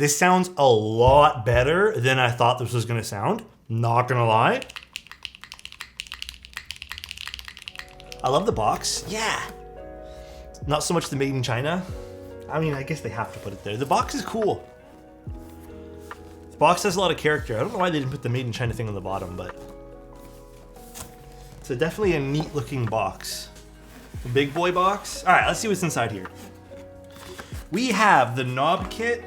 This sounds a lot better than I thought this was gonna sound. Not gonna lie. I love the box. Yeah. Not so much the made in China. I mean, I guess they have to put it there. The box is cool. The box has a lot of character. I don't know why they didn't put the made in China thing on the bottom, but it's definitely a neat looking box. A big boy box. All right, let's see what's inside here. We have the knob kit,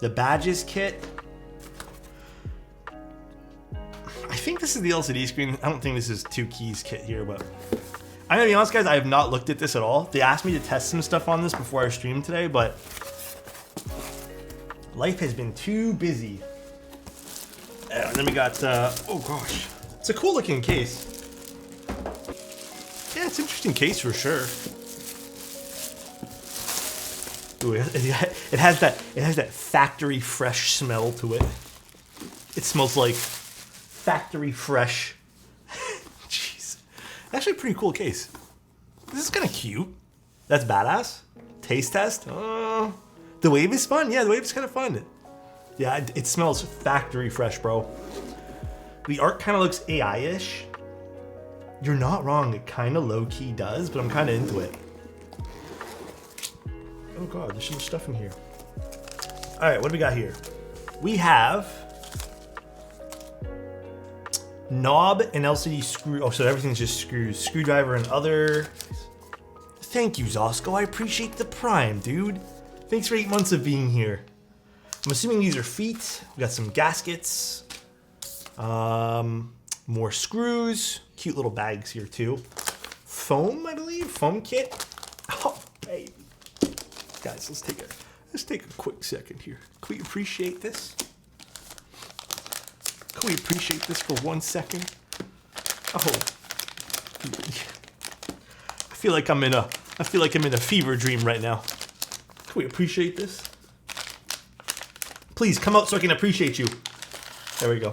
the badges kit. I think this is the LCD screen. I don't think this is 2 keys kit here, but I'm gonna be honest, guys, I have not looked at this at all. They asked me to test some stuff on this before I streamed today, but life has been too busy. And then we got, oh gosh, it's a cool looking case. Yeah, it's an interesting case for sure. Ooh, it has that factory fresh smell to it. It smells like factory fresh. Jeez, actually a pretty cool case. This is kind of cute. That's badass. Taste test. The wave is fun. Yeah, the wave is kind of fun. Yeah, it smells factory fresh, bro. The art kind of looks AI-ish. You're not wrong. It kind of low-key does, but I'm kind of into it. Oh god, there's some stuff in here. All right, what do we got here? We have knob and LCD screw. Oh, so everything's just screws. Screwdriver and other. Thank you, Zosco. I appreciate the prime, dude. Thanks for 8 months of being here. I'm assuming these are feet. We got some gaskets. More screws. Cute little bags here too. Foam, I believe. Foam kit. Oh, baby. Guys, let's take a quick second here. Can we appreciate this? Can we appreciate this for 1 second? Oh. I feel like I'm in a fever dream right now. Can we appreciate this? Please come out so I can appreciate you. There we go.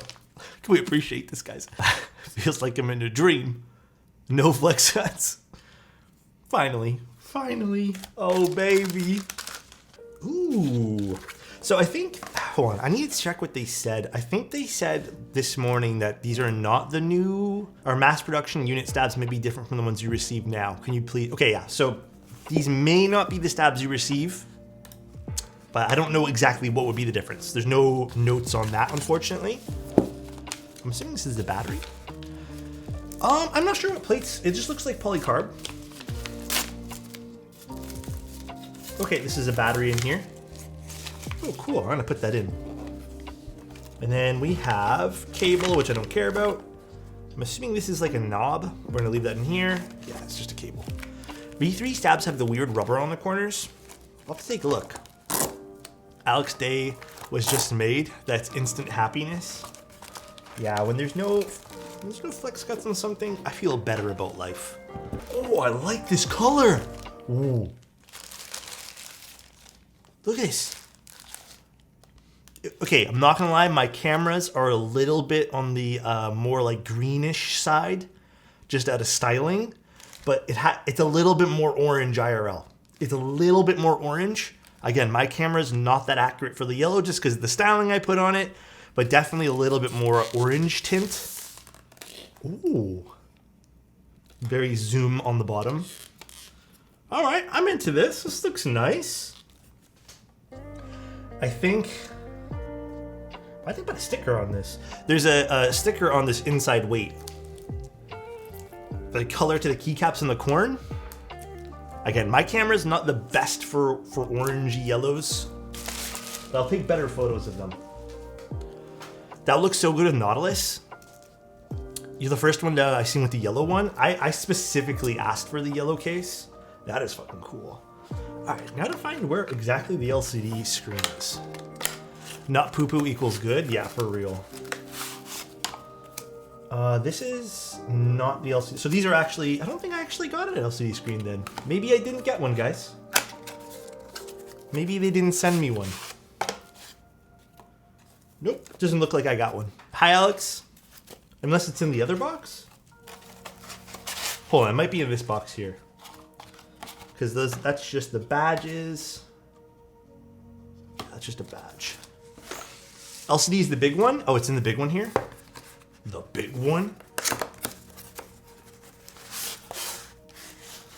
Can we appreciate this, guys? Feels like I'm in a dream. No flex cuts. Finally. Oh, baby. Ooh. So I think, hold on, I need to check what they said. I think they said this morning that these are not the new, or mass production unit stabs may be different from the ones you receive now. Can you please, okay, yeah. So these may not be the stabs you receive, but I don't know exactly what would be the difference. There's no notes on that, unfortunately. I'm assuming this is the battery. I'm not sure what plates, it just looks like polycarb. Okay, this is a battery in here. Oh, cool, I'm gonna put that in. And then we have cable, which I don't care about. I'm assuming this is like a knob. We're gonna leave that in here. Yeah, it's just a cable. V3 stabs have the weird rubber on the corners. I'll have to take a look. Alex Day was just made. That's instant happiness. Yeah, when there's no flex cuts on something, I feel better about life. Oh, I like this color. Ooh. Look at this. Okay, I'm not gonna lie, my cameras are a little bit on the more like greenish side, just out of styling, but it's a little bit more orange IRL. It's a little bit more orange. Again, my camera's not that accurate for the yellow just because of the styling I put on it, but definitely a little bit more orange tint. Ooh. Very zoom on the bottom. All right, I'm into this. This looks nice. I think about a sticker on this. There's a sticker on this inside weight. The color to the keycaps in the corn. Again, my camera's not the best for orangey yellows, but I'll take better photos of them. That looks so good with Nautilus. You're the first one that I've seen with the yellow one. I specifically asked for the yellow case. That is fucking cool. All right, now to find where exactly the LCD screen is. Not poo-poo equals good? Yeah, for real. This is not the LCD. So these are actually, I don't think I actually got an LCD screen then. Maybe I didn't get one, guys. Maybe they didn't send me one. Nope, doesn't look like I got one. Hi, Alex. Unless it's in the other box? Hold on, it might be in this box here. Because that's just the badges. that's just a badge. LCD is the big one. Oh, it's in the big one here. The big one.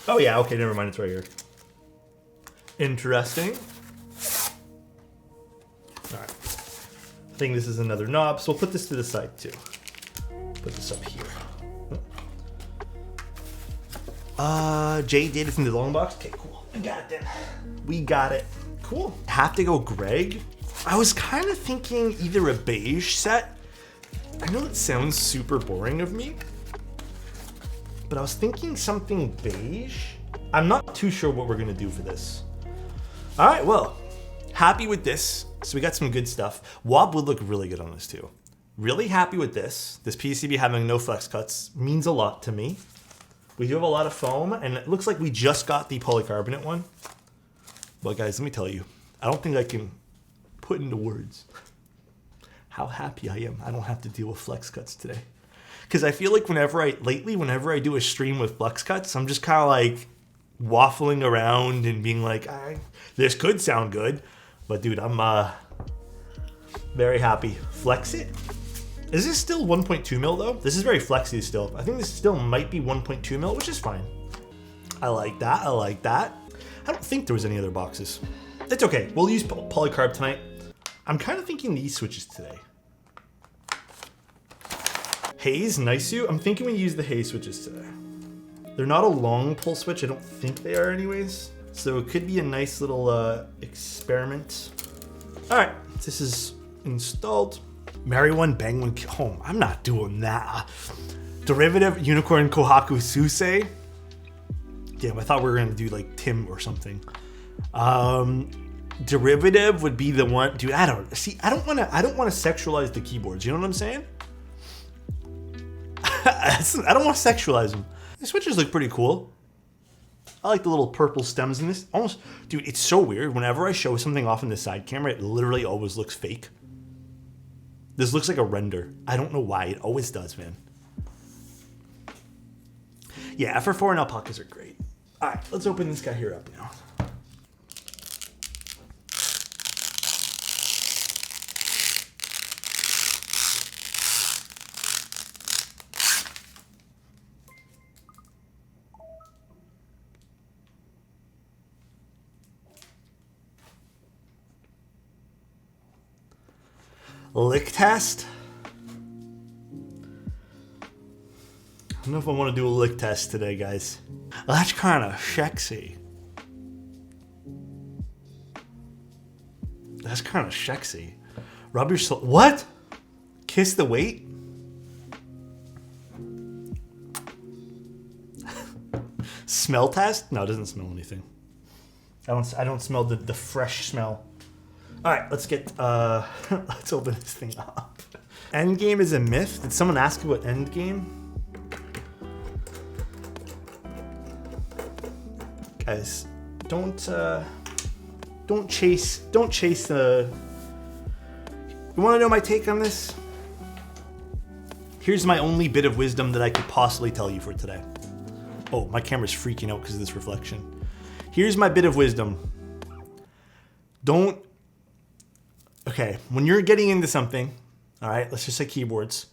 Oh yeah, okay, never mind, it's right here. Interesting. All right. I think this is another knob, so we'll put this to the side too. Put this up here. Jay did it in the long box. Okay, cool. We got it then. We got it. Cool. Have to go Greg. I was kind of thinking either a beige set. I know that sounds super boring of me, but I was thinking something beige. I'm not too sure what we're gonna do for this. All right, well, happy with this. So we got some good stuff. Wob would look really good on this too. Really happy with this. This PCB having no flex cuts means a lot to me. We do have a lot of foam, and it looks like we just got the polycarbonate one. But guys, let me tell you, I don't think I can put into words how happy I am I don't have to deal with flex cuts today. Because I feel like whenever I do a stream with flex cuts, I'm just kind of like waffling around and being like, this could sound good. But dude, I'm very happy. Flex it. Is this still 1.2 mil though? This is very flexy still. I think this still might be 1.2 mil, which is fine. I like that, I like that. I don't think there was any other boxes. It's okay, we'll use polycarb tonight. I'm kind of thinking these switches today. Haze, Nisu, I'm thinking we use the Haze switches today. They're not a long pull switch, I don't think they are anyways. So it could be a nice little experiment. All right, this is installed. Marry one, bang one, home. I'm not doing that. Derivative, Unicorn, Kohaku, Suse. Damn, I thought we were gonna do like Tim or something. Derivative would be the one, dude. I don't want to sexualize the keyboards. You know what I'm saying? I don't want to sexualize them. The switches look pretty cool. I like the little purple stems in this. Almost, dude, it's so weird. Whenever I show something off in the side camera, it literally always looks fake. This looks like a render. I don't know why. It always does, man. Yeah, FR4 and alpacas are great. All right, let's open this guy here up now. Lick test. I don't know if I want to do a lick test today, guys. Well, that's kind of sexy. That's kind of sexy. Rub your soul. What? Kiss the weight? Smell test? No, it doesn't smell anything. I don't smell the fresh smell. All right, let's get let's open this thing up. Endgame is a myth. Did someone ask about Endgame? Guys, don't chase the. You want to know my take on this? Here's my only bit of wisdom that I could possibly tell you for today. Oh, my camera's freaking out because of this reflection. Here's my bit of wisdom. Okay, when you're getting into something, all right, let's just say keyboards.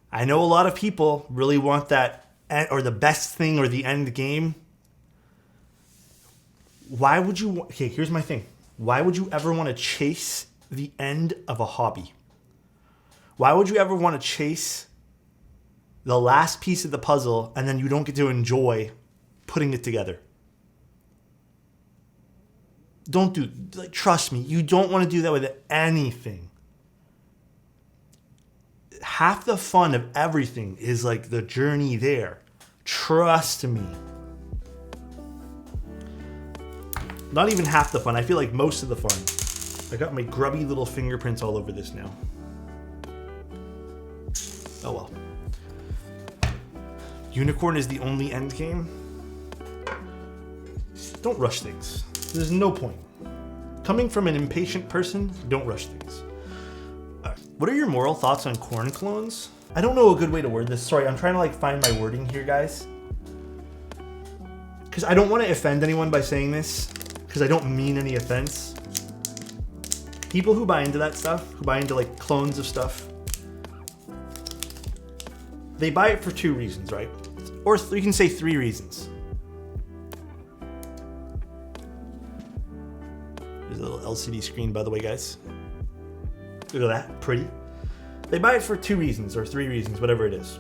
I know a lot of people really want that, or the best thing, or the end game. Why would you, okay, here's my thing. Why would you ever want to chase the end of a hobby? Why would you ever want to chase the last piece of the puzzle and then you don't get to enjoy putting it together? Don't do, like, trust me, you don't want to do that with anything. Half the fun of everything is like the journey there. Trust me. Not even half the fun. I feel like most of the fun. I got my grubby little fingerprints all over this now. Oh well. Unicorn is the only end game. Don't rush things. There's no point. Coming from an impatient person, don't rush things. All right. What are your moral thoughts on corn clones? I don't know a good way to word this. Sorry, I'm trying to like find my wording here, guys. Because I don't want to offend anyone by saying this, because I don't mean any offense. People who buy into that stuff, who buy into like clones of stuff, they buy it for 2 reasons, right? Or you can say 3 reasons. There's a little LCD screen, by the way, guys. Look at that, pretty. They buy it for 2 reasons or 3 reasons, whatever it is.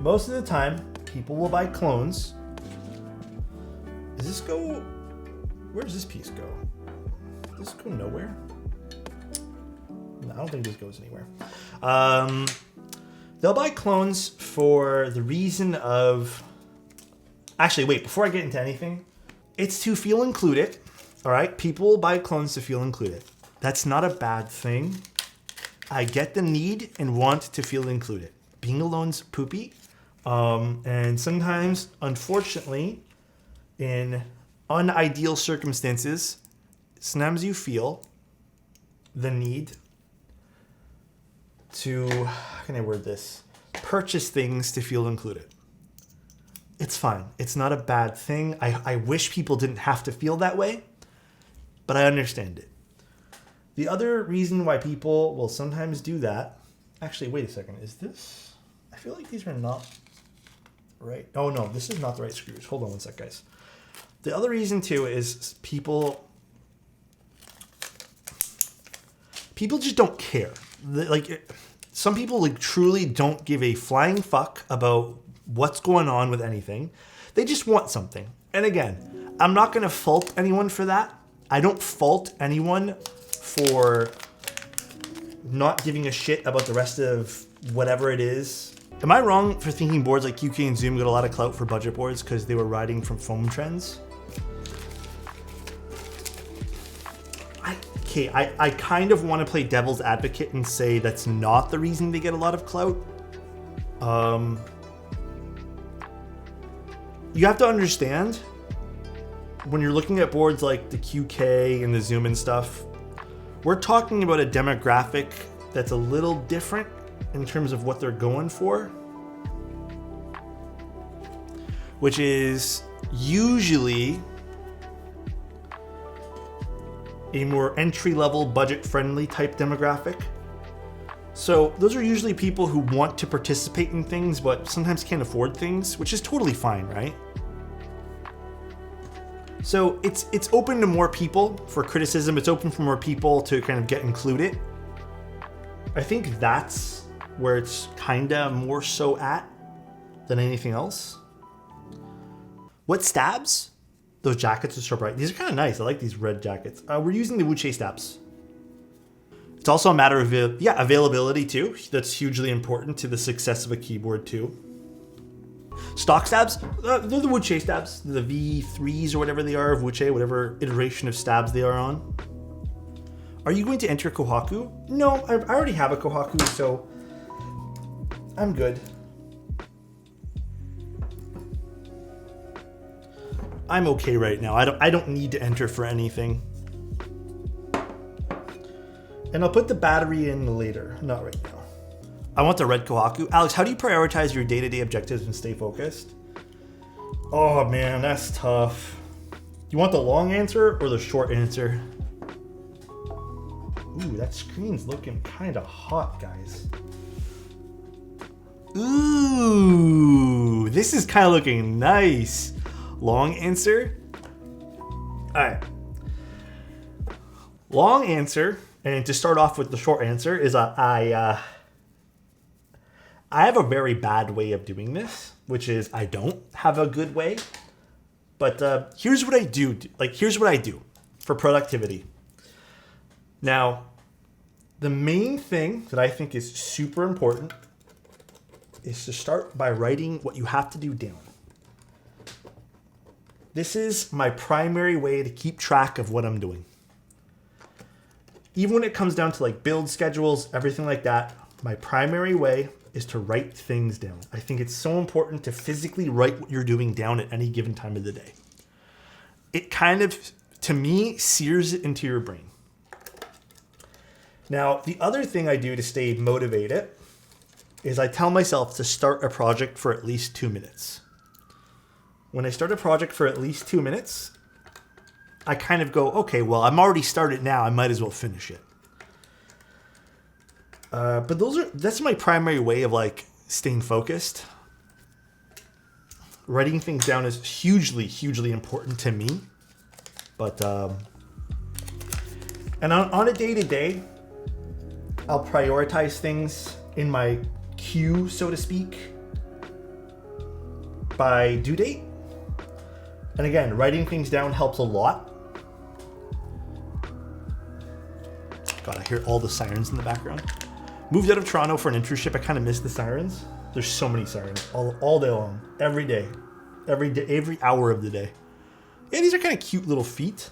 Most of the time, people will buy clones. Does this go? Where does this piece go? Does this go nowhere? No, I don't think this goes anywhere. They'll buy clones for the reason of... Actually, wait, before I get into anything, it's to feel included, all right? People buy clones to feel included. That's not a bad thing. I get the need and want to feel included. Being alone's poopy. And sometimes, unfortunately, in unideal circumstances, sometimes you feel the need to, how can I word this? Purchase things to feel included. It's fine. It's not a bad thing. I wish people didn't have to feel that way, but I understand it. The other reason why people will sometimes do that, actually, wait a second. Is this, I feel like these are not right. Oh no, this is not the right screws. Hold on one sec, guys. The other reason too is people just don't care. Some people like truly don't give a flying fuck about what's going on with anything. They just want something. And again, I'm not going to fault anyone for that. I don't fault anyone for not giving a shit about the rest of whatever it is. Am I wrong for thinking boards like QK and Zoom got a lot of clout for budget boards because they were riding from foam trends? I kind of want to play devil's advocate and say that's not the reason they get a lot of clout. You have to understand, when you're looking at boards like the QK and the Zoom and stuff, we're talking about a demographic that's a little different in terms of what they're going for, which is usually a more entry-level, budget-friendly type demographic. So those are usually people who want to participate in things, but sometimes can't afford things, which is totally fine, right? So it's open to more people for criticism. It's open for more people to kind of get included. I think that's where it's kinda more so at than anything else. What stabs? Those jackets are so bright. These are kind of nice. I like these red jackets. We're using the Wuche stabs. It's also a matter of availability too. That's hugely important to the success of a keyboard too. Stock stabs, they're the Wuche stabs, the V3s or whatever they are of Wuche, whatever iteration of stabs they are on. Are you going to enter Kohaku? No, I already have a Kohaku, so I'm good. I'm okay right now. I don't need to enter for anything. And I'll put the battery in later, not right now. I want the red Kohaku. Alex, how do you prioritize your day-to-day objectives and stay focused? Oh man, that's tough. You want the long answer or the short answer? Ooh, that screen's looking kind of hot, guys. Ooh, this is kind of looking nice. Long answer? All right. Long answer, and to start off with the short answer, is I have a very bad way of doing this, which is I don't have a good way. But here's what I do. Here's what I do for productivity. Now, the main thing that I think is super important is to start by writing what you have to do down. This is my primary way to keep track of what I'm doing. Even when it comes down to like build schedules, everything like that, my primary way is to write things down. I think it's so important to physically write what you're doing down at any given time of the day. It kind of, to me, sears it into your brain. Now, the other thing I do to stay motivated is I tell myself to start a project for at least 2 minutes. When I start a project for at least 2 minutes, I kind of go, okay, well, I'm already started now. I might as well finish it. But that's my primary way of like staying focused. Writing things down is hugely, hugely important to me. But, and on a day-to-day, I'll prioritize things in my queue, so to speak, by due date. And again, writing things down helps a lot. God, I hear all the sirens in the background. Moved out of Toronto for an internship. I kind of miss the sirens. There's so many sirens all day long, every day, every hour of the day. Yeah, these are kind of cute little feet.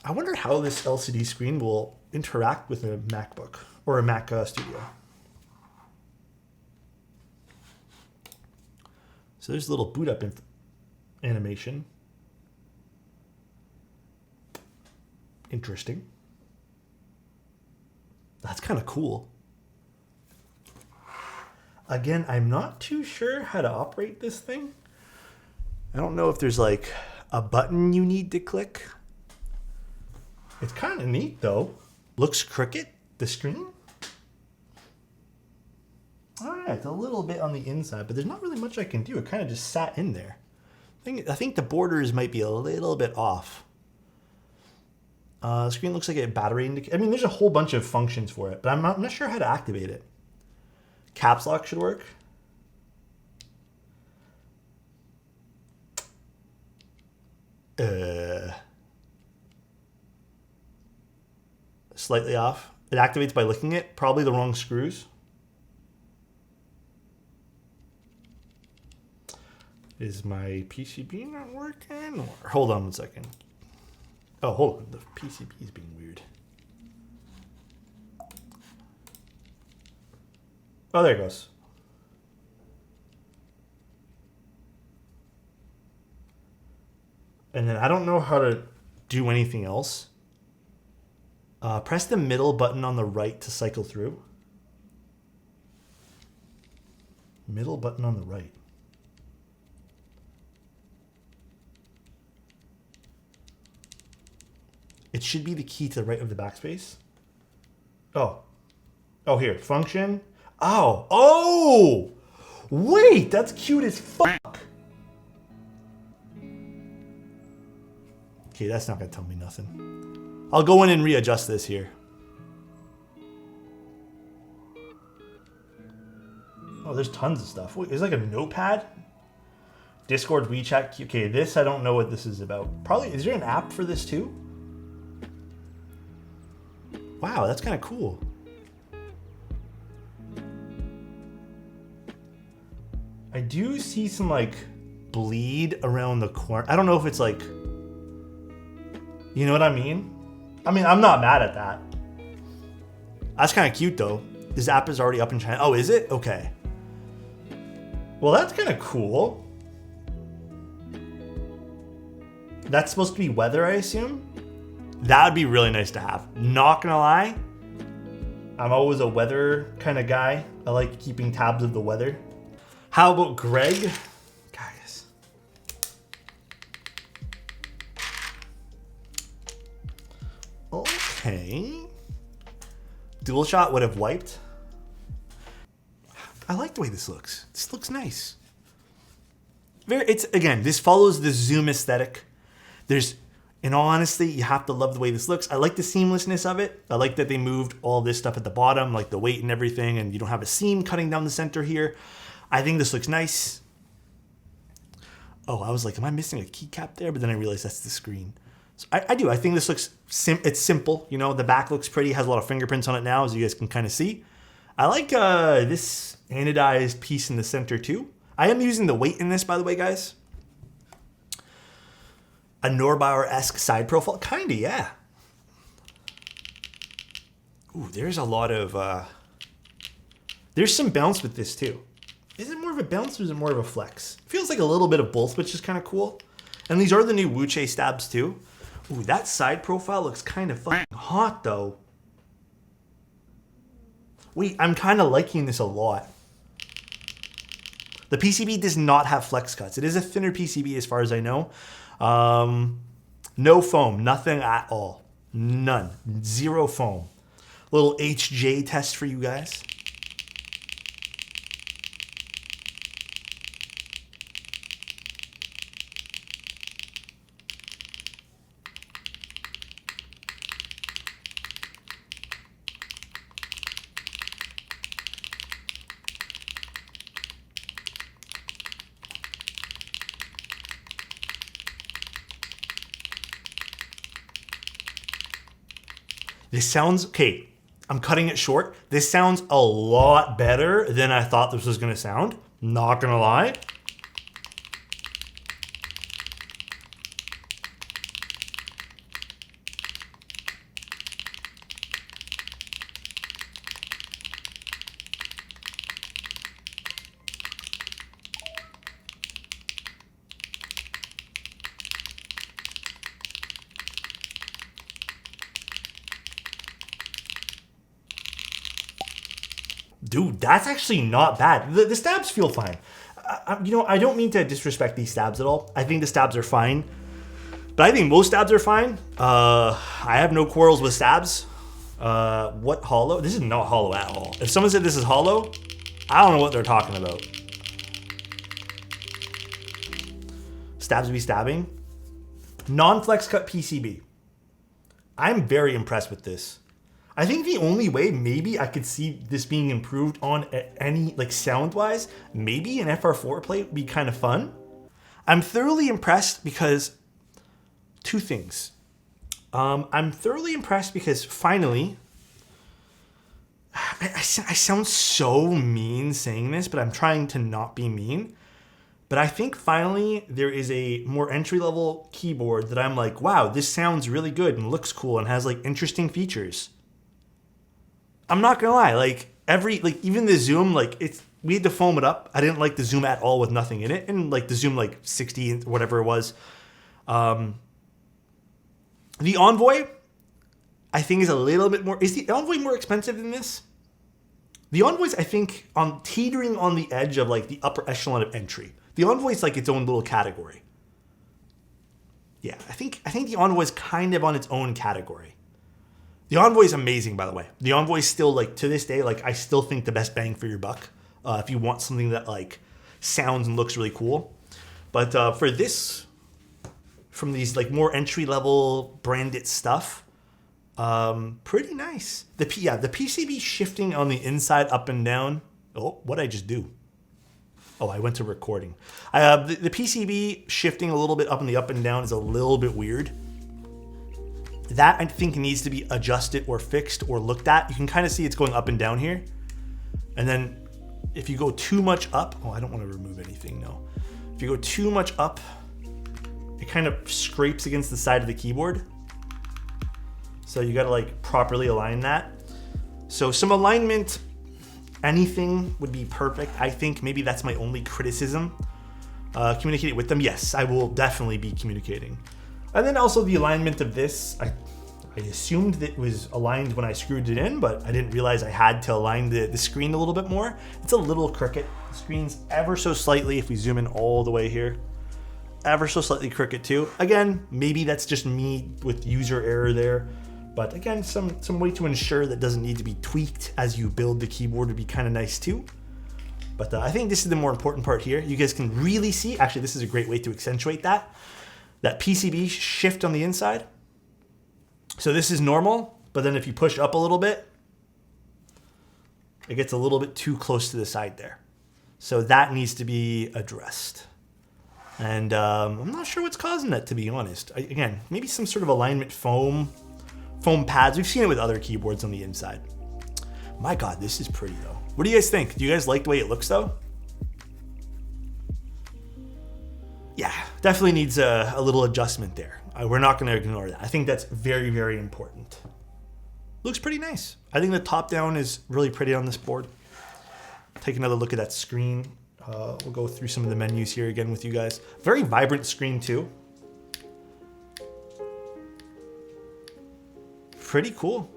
I wonder how this LCD screen will interact with a MacBook or a Mac Studio. So there's a little boot up animation. Interesting. That's kind of cool. Again, I'm not too sure how to operate this thing. I don't know if there's like a button you need to click. It's kind of neat though. Looks crooked, the screen. All right, it's a little bit on the inside, but there's not really much I can do. It kind of just sat in there. I think the borders might be a little bit off. The screen looks like a battery indicator. I mean, there's a whole bunch of functions for it, but I'm not sure how to activate it. Caps lock should work. Slightly off. It activates by licking it. Probably the wrong screws. Is my PCB not working? Or, hold on one second. Oh, hold on. The PCB is being weird. Oh, there it goes. And then I don't know how to do anything else. Press the middle button on the right to cycle through. Middle button on the right. It should be the key to the right of the backspace. Oh. Oh, here. Function. Oh. Oh! Wait, that's cute as fuck. Okay, that's not going to tell me nothing. I'll go in and readjust this here. Oh, there's tons of stuff. Wait, there's like a notepad? Discord, WeChat. Okay, this, I don't know what this is about. Probably, is there an app for this too? Wow, that's kind of cool. I do see some like bleed around the corner. I don't know if it's like, you know what I mean? I mean, I'm not mad at that. That's kind of cute though. This app is already up in China. Oh, is it? Okay. Well, that's kind of cool. That's supposed to be weather, I assume? That would be really nice to have. Not gonna lie, I'm always a weather kind of guy. I like keeping tabs of the weather. How about Greg? Guys. Okay. Dual shot would have wiped. I like the way this looks. This looks nice. Again, this follows the Zoom aesthetic. In all honesty, you have to love the way this looks. I like the seamlessness of it. I like that they moved all this stuff at the bottom, like the weight and everything, and you don't have a seam cutting down the center here. I think this looks nice. Oh, I was like, am I missing a keycap there? But then I realized that's the screen. So I do. I think this looks, it's simple. You know, the back looks pretty, has a lot of fingerprints on it now, as you guys can kind of see. I like this anodized piece in the center too. I am using the weight in this, by the way, guys. A Norbauer-esque side profile. Kinda, yeah. Ooh, there's a lot of... there's some bounce with this, too. Is it more of a bounce or is it more of a flex? Feels like a little bit of both, which is kind of cool. And these are the new Wuche stabs, too. Ooh, that side profile looks kind of fucking hot, though. Wait, I'm kind of liking this a lot. The PCB does not have flex cuts. It is a thinner PCB as far as I know. No foam, nothing at all. None, 0 foam. Little HJ test for you guys. This sounds, okay, I'm cutting it short. This sounds a lot better than I thought this was gonna sound. Not gonna lie. Dude, that's actually not bad. The stabs feel fine. You know, I don't mean to disrespect these stabs at all. I think the stabs are fine. But I think most stabs are fine. I have no quarrels with stabs. What hollow? This is not hollow at all. If someone said this is hollow, I don't know what they're talking about. Stabs be stabbing. Non-flex cut PCB. I'm very impressed with this. I think the only way maybe I could see this being improved on any, like sound-wise, maybe an FR4 plate would be kind of fun. I'm thoroughly impressed because two things. I'm thoroughly impressed because finally, I sound so mean saying this, but I'm trying to not be mean. But I think finally there is a more entry-level keyboard that I'm like, wow, this sounds really good and looks cool and has like interesting features. I'm not gonna lie, like even the zoom, like we had to foam it up. I didn't like the zoom at all with nothing in it, and like the zoom like 60 whatever it was. The Envoy, I think is a little bit more. Is the Envoy more expensive than this? The Envoy's, I think, on teetering on the edge of like the upper echelon of entry. The Envoy's like its own little category. Yeah, I think the Envoy's kind of on its own category. The Envoy is amazing, by the way. The Envoy is still, like, to this day, like, I still think the best bang for your buck. If you want something that, like, sounds and looks really cool. But for this, from these, like, more entry-level branded stuff, pretty nice. The PCB shifting on the inside up and down. Oh, what'd I just do? Oh, I went to recording. The PCB shifting a little bit up and down is a little bit weird. That I think needs to be adjusted or fixed or looked at. You can kind of see it's going up and down here. And then if you go too much up, oh, I don't want to remove anything, no. If you go too much up, it kind of scrapes against the side of the keyboard. So you got to like properly align that. So some alignment, anything would be perfect. I think maybe that's my only criticism. Communicate with them. Yes, I will definitely be communicating. And then also the alignment of this, I assumed that it was aligned when I screwed it in, but I didn't realize I had to align the screen a little bit more. It's a little crooked. The screen's ever so slightly, if we zoom in all the way here, ever so slightly crooked too. Again, maybe that's just me with user error there. But again, some way to ensure that doesn't need to be tweaked as you build the keyboard would be kind of nice too. But I think this is the more important part here. You guys can really see, actually this is a great way to accentuate that PCB shift on the inside. So this is normal, but then if you push up a little bit, it gets a little bit too close to the side there. So that needs to be addressed. And I'm not sure what's causing that, to be honest. Again, maybe some sort of alignment foam pads. We've seen it with other keyboards on the inside. My God, this is pretty though. What do you guys think? Do you guys like the way it looks though? Yeah, definitely needs a little adjustment there. We're not going to ignore that. I think that's very, very important. Looks pretty nice. I think the top down is really pretty on this board. Take another look at that screen. We'll go through some of the menus here again with you guys. Very vibrant screen too. Pretty cool.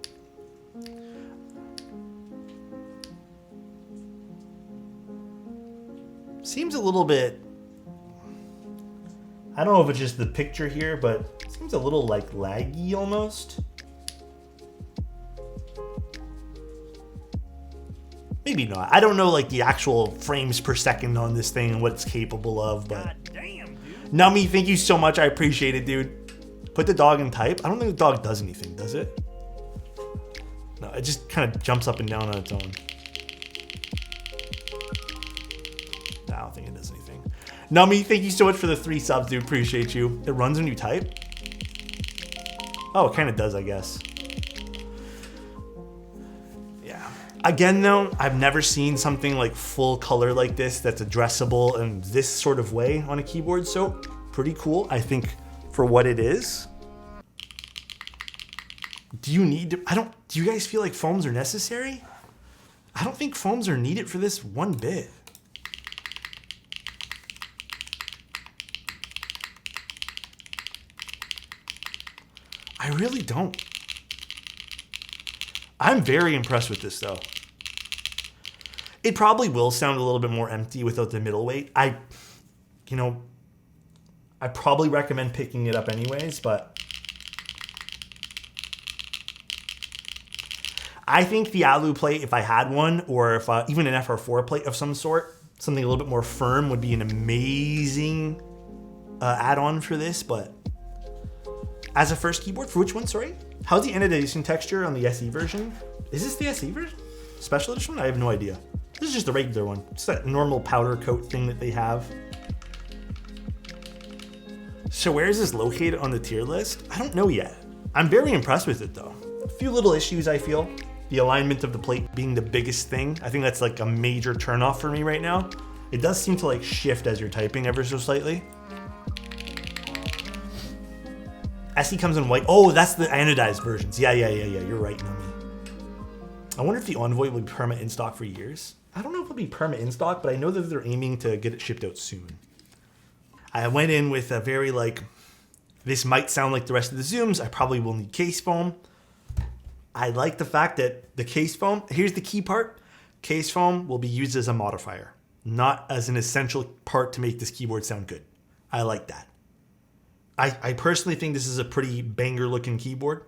Seems a little bit, I don't know if it's just the picture here, but it's Seems a little like laggy almost. Maybe not. I don't know like the actual frames per second on this thing and what it's capable of, but God damn, dude. Nummy, thank you so much. I appreciate it, dude. Put the dog in type. I don't think the dog does anything, does it? No, it just kind of jumps up and down on its own. I don't think it does anything. Nummy, thank you so much for the 3 subs, dude. Appreciate you. It runs when you type? Oh, it kind of does, I guess. Again, though, I've never seen something like full color like this that's addressable in this sort of way on a keyboard, so pretty cool, I think, for what it is. Do you need to, do you guys feel like foams are necessary? I don't think foams are needed for this one bit. I really don't. I'm very impressed with this though. It probably will sound a little bit more empty without the middleweight. I probably recommend picking it up anyways, but I think the alu plate, if I had one, or if even an FR4 plate of some sort, something a little bit more firm would be an amazing add-on for this, but as a first keyboard, for which one, sorry? How's the anodization texture on the SE version? Is this the SE version? Special edition? I have no idea. This is just a regular one. It's that normal powder coat thing that they have. So where is this located on the tier list? I don't know yet. I'm very impressed with it though. A few little issues I feel. The alignment of the plate being the biggest thing. I think that's like a major turnoff for me right now. It does seem to like shift as you're typing ever so slightly. SE comes in white. Oh, that's the anodized versions. Yeah. You're right, Numi. I wonder if the Envoy will be perma in stock for years. I don't know if it'll be perma in stock, but I know that they're aiming to get it shipped out soon. I went in with a very like, this might sound like the rest of the Zooms. I probably will need case foam. I like the fact that the case foam, here's the key part. Case foam will be used as a modifier, not as an essential part to make this keyboard sound good. I like that. I personally think this is a pretty banger looking keyboard.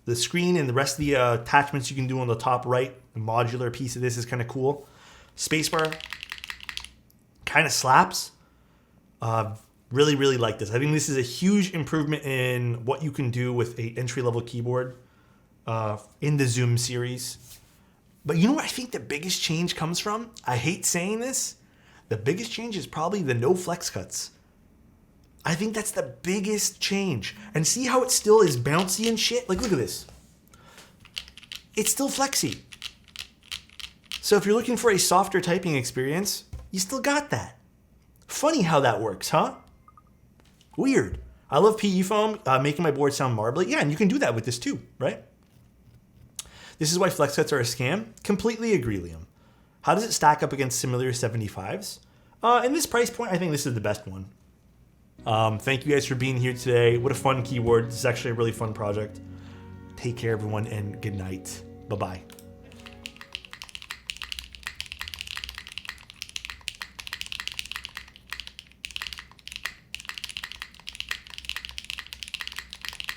The screen and the rest of the attachments you can do on the top right, the modular piece of this is kind of cool. Spacebar kind of slaps. Really, really like this. I think this is a huge improvement in what you can do with an entry-level keyboard in the Zoom series. But you know what I think the biggest change comes from? I hate saying this. The biggest change is probably the no flex cuts. I think that's the biggest change. And see how it still is bouncy and shit? Like, look at this. It's still flexy. So if you're looking for a softer typing experience, you still got that. Funny how that works, huh? Weird. I love PE foam, making my board sound marbly. Yeah, and you can do that with this too, right? This is why flex cuts are a scam. Completely agree, Liam. How does it stack up against similar 75s? In this price point, I think this is the best one. Thank you guys for being here today. What a fun keyboard. This is actually a really fun project. Take care, everyone, and good night. Bye-bye.